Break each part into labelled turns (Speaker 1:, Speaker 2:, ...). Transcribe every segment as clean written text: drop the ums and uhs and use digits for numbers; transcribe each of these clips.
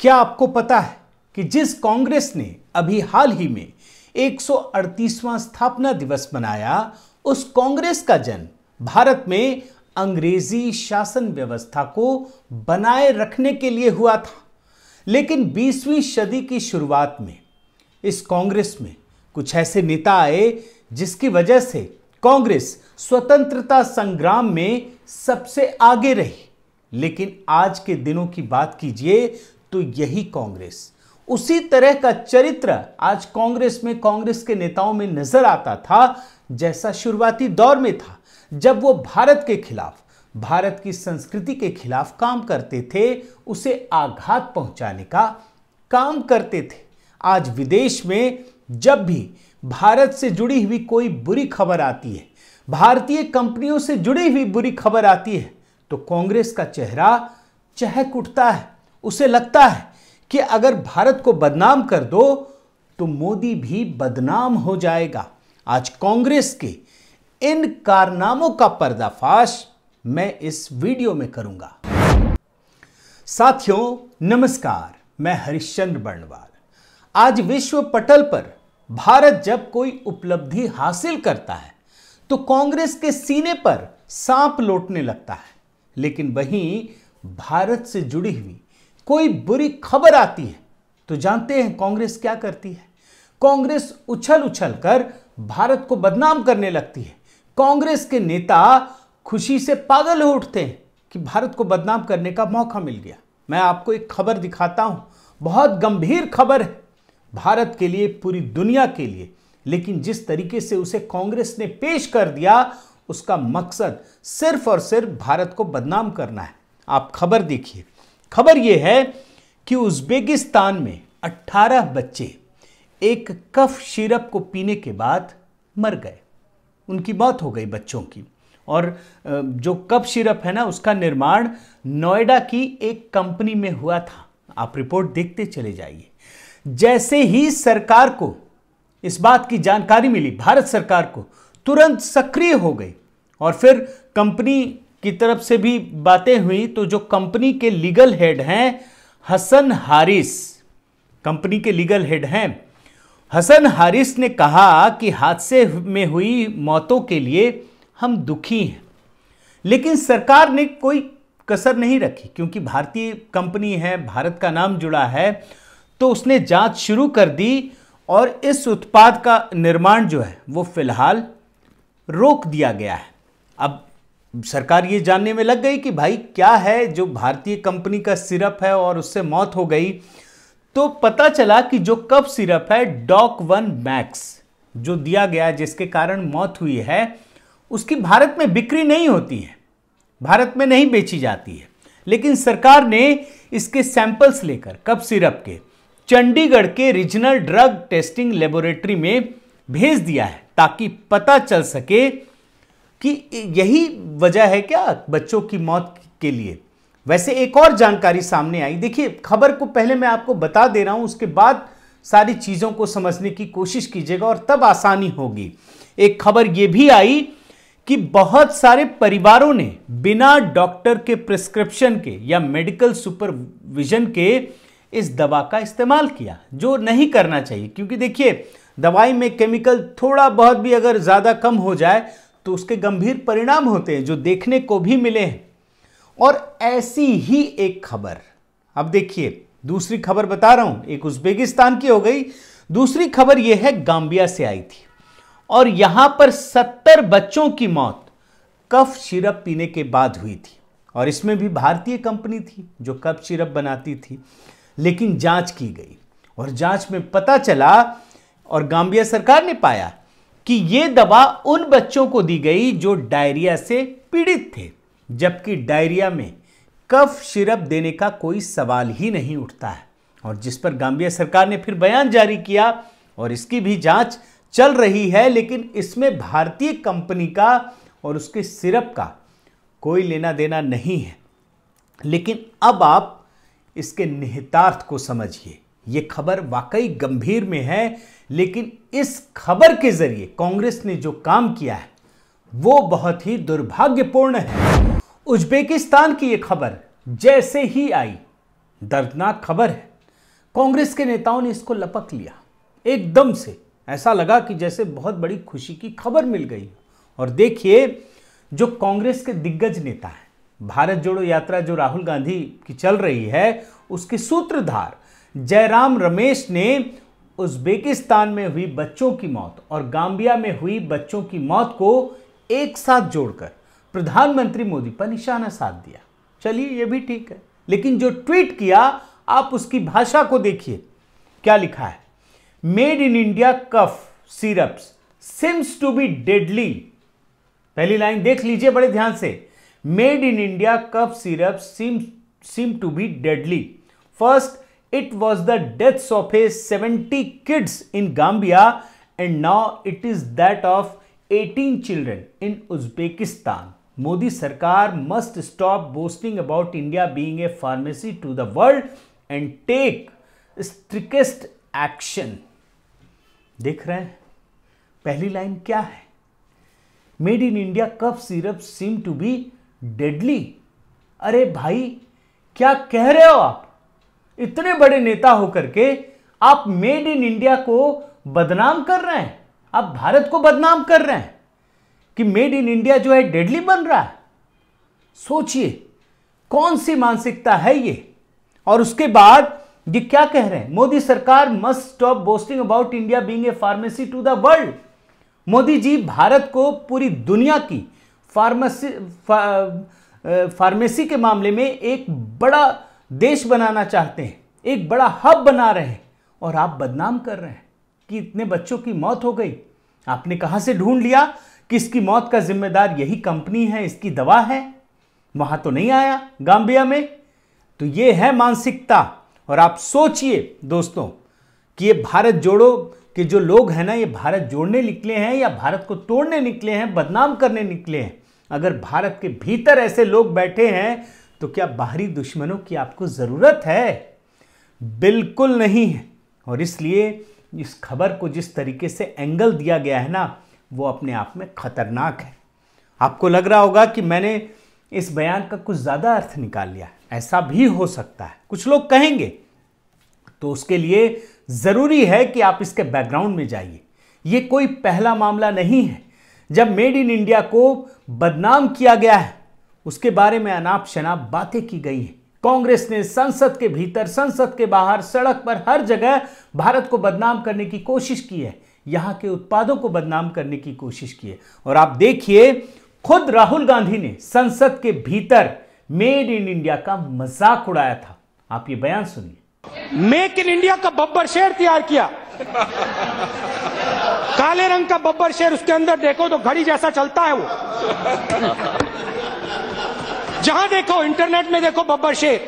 Speaker 1: क्या आपको पता है कि जिस कांग्रेस ने अभी हाल ही में 138वां स्थापना दिवस मनाया, उस कांग्रेस का जन्म भारत में अंग्रेजी शासन व्यवस्था को बनाए रखने के लिए हुआ था। लेकिन 20वीं सदी की शुरुआत में इस कांग्रेस में कुछ ऐसे नेता आए जिसकी वजह से कांग्रेस स्वतंत्रता संग्राम में सबसे आगे रही। लेकिन आज के दिनों की बात कीजिए तो यही कांग्रेस, उसी तरह का चरित्र आज कांग्रेस में, कांग्रेस के नेताओं में नजर आता था जैसा शुरुआती दौर में था, जब वो भारत के खिलाफ, भारत की संस्कृति के खिलाफ काम करते थे, उसे आघात पहुंचाने का काम करते थे। आज विदेश में जब भी भारत से जुड़ी हुई कोई बुरी खबर आती है, भारतीय कंपनियों से जुड़ी हुई बुरी खबर आती है, तो कांग्रेस का चेहरा चहक उठता है। उसे लगता है कि अगर भारत को बदनाम कर दो तो मोदी भी बदनाम हो जाएगा। आज कांग्रेस के इन कारनामों का पर्दाफाश मैं इस वीडियो में करूंगा। साथियों नमस्कार, मैं हरिश्चंद्र बर्णवाल। आज विश्व पटल पर भारत जब कोई उपलब्धि हासिल करता है तो कांग्रेस के सीने पर सांप लौटने लगता है। लेकिन वहीं भारत से जुड़ी हुई कोई बुरी खबर आती है तो जानते हैं कांग्रेस क्या करती है? कांग्रेस उछल उछल कर भारत को बदनाम करने लगती है। कांग्रेस के नेता खुशी से पागल हो उठते हैं कि भारत को बदनाम करने का मौका मिल गया। मैं आपको एक खबर दिखाता हूं, बहुत गंभीर खबर है भारत के लिए, पूरी दुनिया के लिए। लेकिन जिस तरीके से उसे कांग्रेस ने पेश कर दिया, उसका मकसद सिर्फ और सिर्फ भारत को बदनाम करना है। आप खबर देखिए। खबर यह है कि उज़्बेकिस्तान में 18 बच्चे एक कफ सिरप को पीने के बाद मर गए। उनकी मौत हो गई बच्चों की। और जो कफ सिरप है ना, उसका निर्माण नोएडा की एक कंपनी में हुआ था। आप रिपोर्ट देखते चले जाइए। जैसे ही सरकार को इस बात की जानकारी मिली, भारत सरकार को, तुरंत सक्रिय हो गई। और फिर कंपनी की तरफ से भी बातें हुई तो जो कंपनी के लीगल हेड हैं हसन हारिस, कंपनी के लीगल हेड हैं हसन हारिस ने कहा कि हादसे में हुई मौतों के लिए हम दुखी हैं। लेकिन सरकार ने कोई कसर नहीं रखी, क्योंकि भारतीय कंपनी है, भारत का नाम जुड़ा है, तो उसने जांच शुरू कर दी और इस उत्पाद का निर्माण जो है वो फिलहाल रोक दिया गया है। अब सरकार ये जानने में लग गई कि भाई क्या है, जो भारतीय कंपनी का सिरप है और उससे मौत हो गई। तो पता चला कि जो कफ सिरप है डॉक 1 मैक्स जो दिया गया, जिसके कारण मौत हुई है, उसकी भारत में बिक्री नहीं होती है, भारत में नहीं बेची जाती है। लेकिन सरकार ने इसके सैंपल्स लेकर कफ सिरप के चंडीगढ़ के रीजनल ड्रग टेस्टिंग लेबोरेटरी में भेज दिया है, ताकि पता चल सके कि यही वजह है क्या बच्चों की मौत के लिए। वैसे एक और जानकारी सामने आई। देखिए, खबर को पहले मैं आपको बता दे रहा हूं, उसके बाद सारी चीजों को समझने की कोशिश कीजिएगा और तब आसानी होगी। एक खबर यह भी आई कि बहुत सारे परिवारों ने बिना डॉक्टर के प्रिस्क्रिप्शन के या मेडिकल सुपरविजन के इस दवा का इस्तेमाल किया, जो नहीं करना चाहिए। क्योंकि देखिए, दवाई में केमिकल थोड़ा बहुत भी अगर ज्यादा कम हो जाए तो उसके गंभीर परिणाम होते हैं, जो देखने को भी मिले हैं। और ऐसी ही एक खबर, अब देखिए, दूसरी खबर बता रहा हूं, एक उज़्बेकिस्तान की हो गई, दूसरी खबर यह है गाम्बिया से आई थी। और यहां पर 70 बच्चों की मौत कफ सिरप पीने के बाद हुई थी। और इसमें भी भारतीय कंपनी थी जो कफ सिरप बनाती थी। लेकिन जांच की गई और जांच में पता चला और गाम्बिया सरकार ने पाया कि यह दवा उन बच्चों को दी गई जो डायरिया से पीड़ित थे, जबकि डायरिया में कफ सिरप देने का कोई सवाल ही नहीं उठता है। और जिस पर गाम्बिया सरकार ने फिर बयान जारी किया और इसकी भी जांच चल रही है। लेकिन इसमें भारतीय कंपनी का और उसके सिरप का कोई लेना देना नहीं है। लेकिन अब आप इसके निहितार्थ को समझिए। यह खबर वाकई गंभीर में है, लेकिन इस खबर के जरिए कांग्रेस ने जो काम किया है वो बहुत ही दुर्भाग्यपूर्ण है। उज़्बेकिस्तान की यह खबर जैसे ही आई, दर्दनाक खबर है। कांग्रेस के नेताओं ने इसको लपक लिया एकदम से, ऐसा लगा कि जैसे बहुत बड़ी खुशी की खबर मिल गई। और देखिए, जो कांग्रेस के दिग्गज नेता हैं, भारत जोड़ो यात्रा जो राहुल गांधी की चल रही है, उसके सूत्रधार जयराम रमेश ने उज्बेकिस्तान में हुई बच्चों की मौत और गाम्बिया में हुई बच्चों की मौत को एक साथ जोड़कर प्रधानमंत्री मोदी पर निशाना साध दिया। चलिए, यह भी ठीक है, लेकिन जो ट्वीट किया, आप उसकी भाषा को देखिए। क्या लिखा है? Made in India cough syrups seems to be deadly. पहली लाइन देख लीजिए बड़े ध्यान से। Made in India cough syrups seem to be deadly. First, it was the deaths of 70 kids in Gambia, and now it is that of 18 children in Uzbekistan. Modi Sarkar must stop boasting about India being a pharmacy to the world and take strictest action. देख रहे हैं पहली line क्या है? Made in India cough syrup seem to be deadly. अरे भाई, क्या कह रहे हो आप? इतने बड़े नेता होकर के आप मेड इन इंडिया को बदनाम कर रहे हैं, आप भारत को बदनाम कर रहे हैं कि मेड इन इंडिया जो है डेडली बन रहा है। सोचिए कौन सी मानसिकता है ये। और उसके बाद ये क्या कह रहे हैं? मोदी सरकार must stop boasting about India being a pharmacy to the world. Modi ji Bharat को पूरी दुनिया की फार्मेसी के मामले में एक बड़ा देश बनाना चाहते हैं, एक बड़ा हब बना रहे हैं, और आप बदनाम कर रहे हैं कि इतने बच्चों की मौत हो गई। आपने कहां से ढूंढ लिया कि इसकी मौत का जिम्मेदार यही कंपनी है, इसकी दवा है? वहां तो नहीं आया गाम्बिया में। तो ये है मानसिकता। और आप सोचिए दोस्तों कि ये भारत जोड़ो के जो लोग हैं ना, ये भारत जोड़ने निकले हैं या भारत को तोड़ने निकले हैं, बदनाम करने निकले हैं? अगर भारत के भीतर ऐसे लोग बैठे हैं तो क्या बाहरी दुश्मनों की आपको जरूरत है? बिल्कुल नहीं है। और इसलिए इस खबर को जिस तरीके से एंगल दिया गया है ना, वो अपने आप में खतरनाक है। आपको लग रहा होगा कि मैंने इस बयान का कुछ ज्यादा अर्थ निकाल लिया। ऐसा भी हो सकता है, कुछ लोग कहेंगे। तो उसके लिए जरूरी है कि आप इसके बैकग्राउंड में जाइए। ये कोई पहला मामला नहीं है जब मेड इन इंडिया को बदनाम किया गया है। उसके बारे में अनाप शनाप बातें की गई हैं। कांग्रेस ने संसद के भीतर, संसद के बाहर, सड़क पर, हर जगह भारत को बदनाम करने की कोशिश की है, यहां के उत्पादों को बदनाम करने की कोशिश की है। और आप देखिए, खुद राहुल गांधी ने संसद के भीतर मेड इन इंडिया का मजाक उड़ाया था। आप ये बयान सुनिए।
Speaker 2: मेक इन इंडिया का बब्बर शेर तैयार किया, काले रंग का बब्बर शेर, उसके अंदर देखो तो घड़ी जैसा चलता है वो। जहां देखो, इंटरनेट में देखो बब्बर शेर,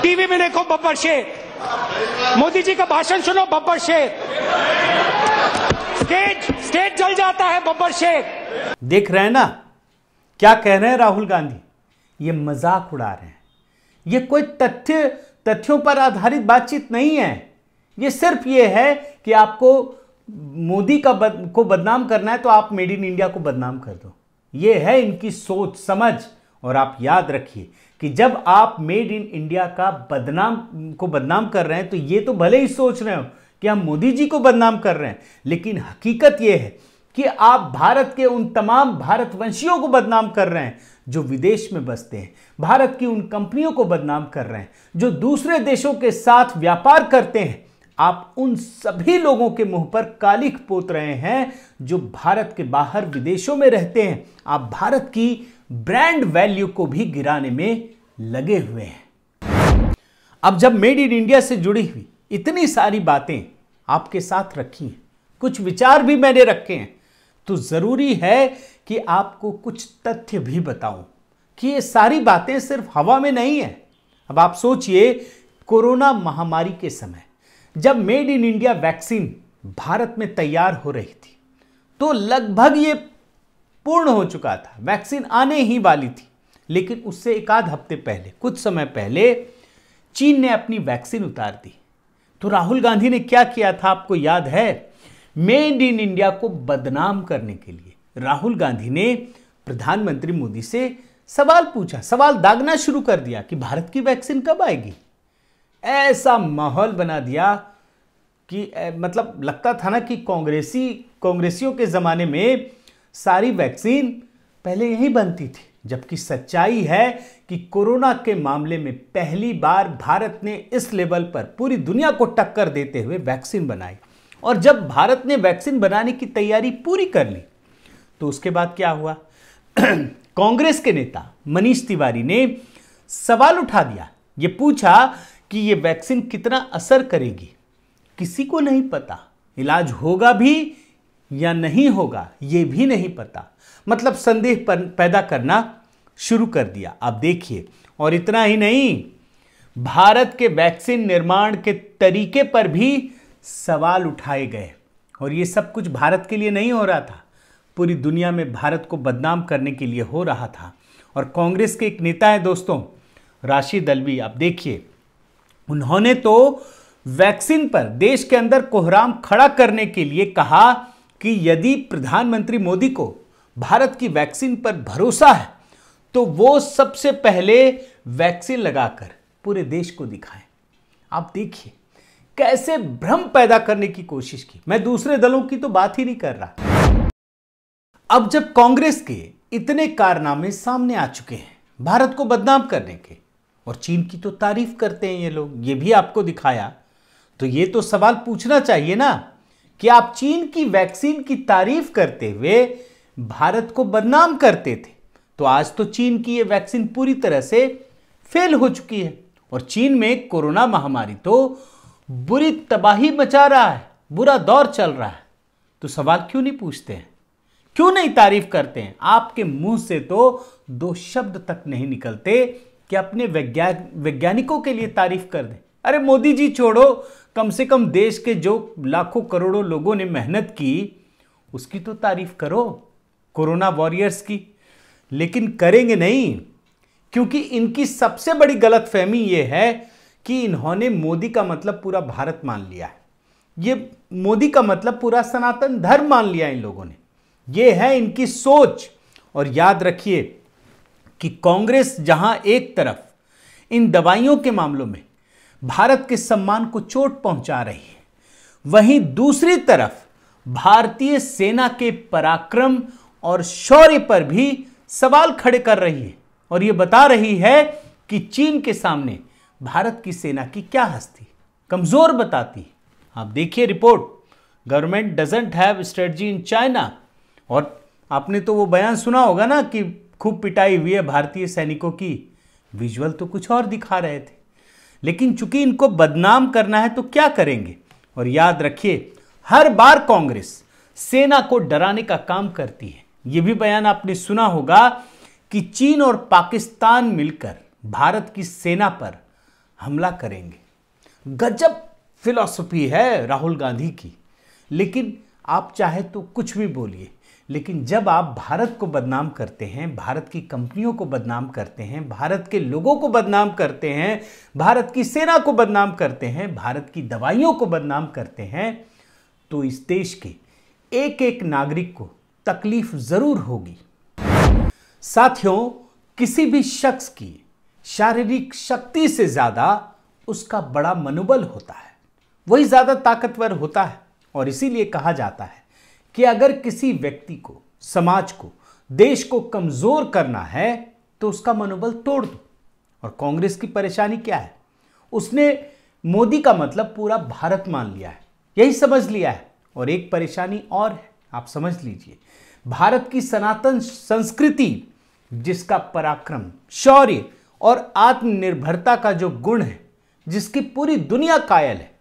Speaker 2: टीवी में देखो बब्बर शेर, मोदी जी का भाषण सुनो बब्बर शेर, स्टेज जल जाता है बब्बर शेर।
Speaker 1: देख रहे हैं ना क्या कह रहे हैं राहुल गांधी? ये मजाक उड़ा रहे हैं। ये कोई तथ्यों पर आधारित बातचीत नहीं है। ये सिर्फ ये है कि आपको मोदी को बदनाम करना है तो आप मेड इन इंडिया को बदनाम कर दो। ये है इनकी सोच समझ। और आप याद रखिए कि जब आप मेड इन इंडिया का बदनाम कर रहे हैं तो ये तो भले ही सोच रहे हो कि हम मोदी जी को बदनाम कर रहे हैं, लेकिन हकीकत ये है कि आप भारत के उन तमाम भारतवंशियों को बदनाम कर रहे हैं जो विदेश में बसते हैं। भारत की उन कंपनियों को बदनाम कर रहे हैं जो दूसरे देशों के साथ व्यापार करते हैं। आप उन सभी लोगों के मुंह पर कालिख पोत रहे हैं जो भारत के बाहर विदेशों में रहते हैं। आप भारत की ब्रांड वैल्यू को भी गिराने में लगे हुए हैं। अब जब मेड इन इंडिया से जुड़ी हुई इतनी सारी बातें आपके साथ रखी हैं, कुछ विचार भी मैंने रखे हैं, तो जरूरी है कि आपको कुछ तथ्य भी बताऊं कि ये सारी बातें सिर्फ हवा में नहीं है। अब आप सोचिए, कोरोना महामारी के समय जब made in India vaccine Bharat में तैयार हो रही थी तो लगभग ये पूर्ण हो चुका था, वैक्सीन आने ही वाली थी। लेकिन उससे एक आध हफ्ते पहले, कुछ समय पहले, चीन ने अपनी वैक्सीन उतार दी। तो राहुल गांधी ने क्या किया था आपको याद है? मेड इन इंडिया को बदनाम करने के लिए राहुल गांधी ने प्रधानमंत्री मोदी से सवाल पूछा, सवाल दागना शुरू कर दिया कि भारत की वैक्सीन कब आएगी। ऐसा माहौल बना दिया कि मतलब लगता था ना कि कांग्रेसियों के ज़माने में सारी वैक्सीन पहले यहीं बनती थी, जबकि सच्चाई है कि कोरोना के मामले में पहली बार भारत ने इस लेवल पर पूरी दुनिया को टक्कर देते हुए वैक्सीन बनाई। और जब भारत ने वैक्सीन बनाने की तैयारी पूरी कर ली तो उसके बाद क्या हुआ? कांग्रेस के नेता मनीष तिवारी ने सवाल उठा दिया, ये पूछा कि ये वैक्सीन कितना असर करेगी। किसी को नहीं पता, इलाज होगा भी या नहीं होगा ये भी नहीं पता, मतलब संदेह पैदा करना शुरू कर दिया। आप देखिए, और इतना ही नहीं, भारत के वैक्सीन निर्माण के तरीके पर भी सवाल उठाए गए। और ये सब कुछ भारत के लिए नहीं हो रहा था, पूरी दुनिया में भारत को बदनाम करने के लिए हो रहा था। और कांग्रेस के एक नेता है दोस्तों, राशिद अल्वी, आप देखिए, उन्होंने तो वैक्सीन पर देश के अंदर कोहराम खड़ा करने के लिए कहा कि यदि प्रधानमंत्री मोदी को भारत की वैक्सीन पर भरोसा है तो वो सबसे पहले वैक्सीन लगाकर पूरे देश को दिखाएं। आप देखिए कैसे भ्रम पैदा करने की कोशिश की। मैं दूसरे दलों की तो बात ही नहीं कर रहा। अब जब कांग्रेस के इतने कारनामे सामने आ चुके हैं भारत को बदनाम करने के, और चीन की तो तारीफ करते हैं ये लोग, ये भी आपको दिखाया, तो ये तो सवाल पूछना चाहिए ना कि आप चीन की वैक्सीन की तारीफ करते हुए भारत को बदनाम करते थे, तो आज तो चीन की ये वैक्सीन पूरी तरह से फेल हो चुकी है और चीन में कोरोना महामारी तो बुरी तबाही मचा रहा है, बुरा दौर चल रहा है। तो सवाल क्यों नहीं पूछते हैं, क्यों नहीं तारीफ करते हैं? आपके मुंह से तो दो शब्द तक नहीं निकलते कि अपने वैज्ञानिकों के लिए तारीफ कर दें। अरे मोदी जी छोड़ो, कम से कम देश के जो लाखों करोड़ों लोगों ने मेहनत की उसकी तो तारीफ करो, कोरोना वॉरियर्स की। लेकिन करेंगे नहीं, क्योंकि इनकी सबसे बड़ी गलतफहमी यह है कि इन्होंने मोदी का मतलब पूरा भारत मान लिया है। ये मोदी का मतलब पूरा सनातन धर्म मान लिया इन लोगों ने, ये है इनकी सोच। और याद रखिए कि कांग्रेस जहां एक तरफ इन दवाइयों के मामलों में भारत के सम्मान को चोट पहुंचा रही है, वहीं दूसरी तरफ भारतीय सेना के पराक्रम और शौर्य पर भी सवाल खड़े कर रही है और यह बता रही है कि चीन के सामने भारत की सेना की क्या हस्ती, कमजोर बताती है। आप देखिए report, government doesn't have strategy in China. और आपने तो वो बयान सुना होगा ना कि खूब पिटाई हुई है भारतीय सैनिकों की, विजुअल तो कुछ और दिखा रहे थे। लेकिन चूंकि इनको बदनाम करना है तो क्या करेंगे। और याद रखिए, हर बार कांग्रेस सेना को डराने का काम करती है। यह भी बयान आपने सुना होगा कि चीन और पाकिस्तान मिलकर भारत की सेना पर हमला करेंगे। गजब फिलॉसफी है राहुल गांधी की। लेकिन आप चाहे तो कुछ भी बोलिए, लेकिन जब आप भारत को बदनाम करते हैं, भारत की कंपनियों को बदनाम करते हैं, भारत के लोगों को बदनाम करते हैं, भारत की सेना को बदनाम करते हैं, भारत की दवाइयों को बदनाम करते हैं, तो इस देश के एक एक नागरिक को तकलीफ जरूर होगी। साथियों, किसी भी शख्स की शारीरिक शक्ति से ज्यादा उसका बड़ा मनोबल होता है, वही ज्यादा ताकतवर होता है। और इसीलिए कहा जाता है कि अगर किसी व्यक्ति को, समाज को, देश को कमजोर करना है तो उसका मनोबल तोड़ दो। और कांग्रेस की परेशानी क्या है, उसने मोदी का मतलब पूरा भारत मान लिया है, यही समझ लिया है। और एक परेशानी और है, आप समझ लीजिए, भारत की सनातन संस्कृति जिसका पराक्रम, शौर्य और आत्मनिर्भरता का जो गुण है, जिसकी पूरी दुनिया कायल है,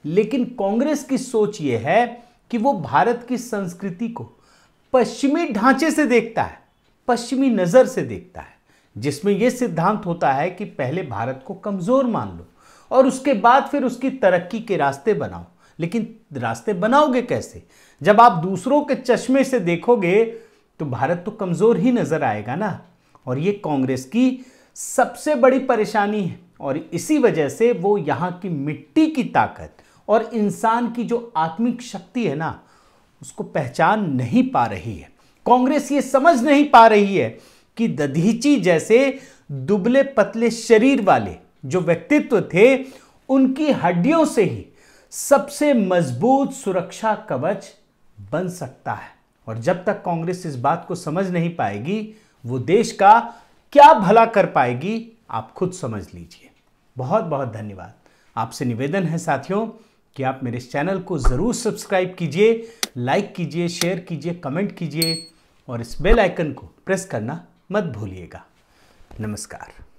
Speaker 1: लेकिन कांग्रेस की सोच यह है कि वो भारत की संस्कृति को पश्चिमी ढांचे से देखता है, पश्चिमी नजर से देखता है, जिसमें यह सिद्धांत होता है कि पहले भारत को कमजोर मान लो और उसके बाद फिर उसकी तरक्की के रास्ते बनाओ। लेकिन रास्ते बनाओगे कैसे? जब आप दूसरों के चश्मे से देखोगे तो भारत तो कमजोर ही नजर आएगा ना। और ये कांग्रेस की सबसे बड़ी परेशानी है और इसी वजह से वो यहाँ की मिट्टी की ताकत और इंसान की जो आत्मिक शक्ति है ना, उसको पहचान नहीं पा रही है। कांग्रेस ये समझ नहीं पा रही है कि दधीची जैसे दुबले पतले शरीर वाले जो व्यक्तित्व थे, उनकी हड्डियों से ही सबसे मजबूत सुरक्षा कवच बन सकता है। और जब तक कांग्रेस इस बात को समझ नहीं पाएगी, वो देश का क्या भला कर पाएगी, आप खुद समझ लीजिए। बहुत बहुत धन्यवाद। आपसे निवेदन है साथियों कि आप मेरे इस चैनल को जरूर सब्सक्राइब कीजिए, लाइक कीजिए, शेयर कीजिए, कमेंट कीजिए और इस बेल आइकन को प्रेस करना मत भूलिएगा। नमस्कार।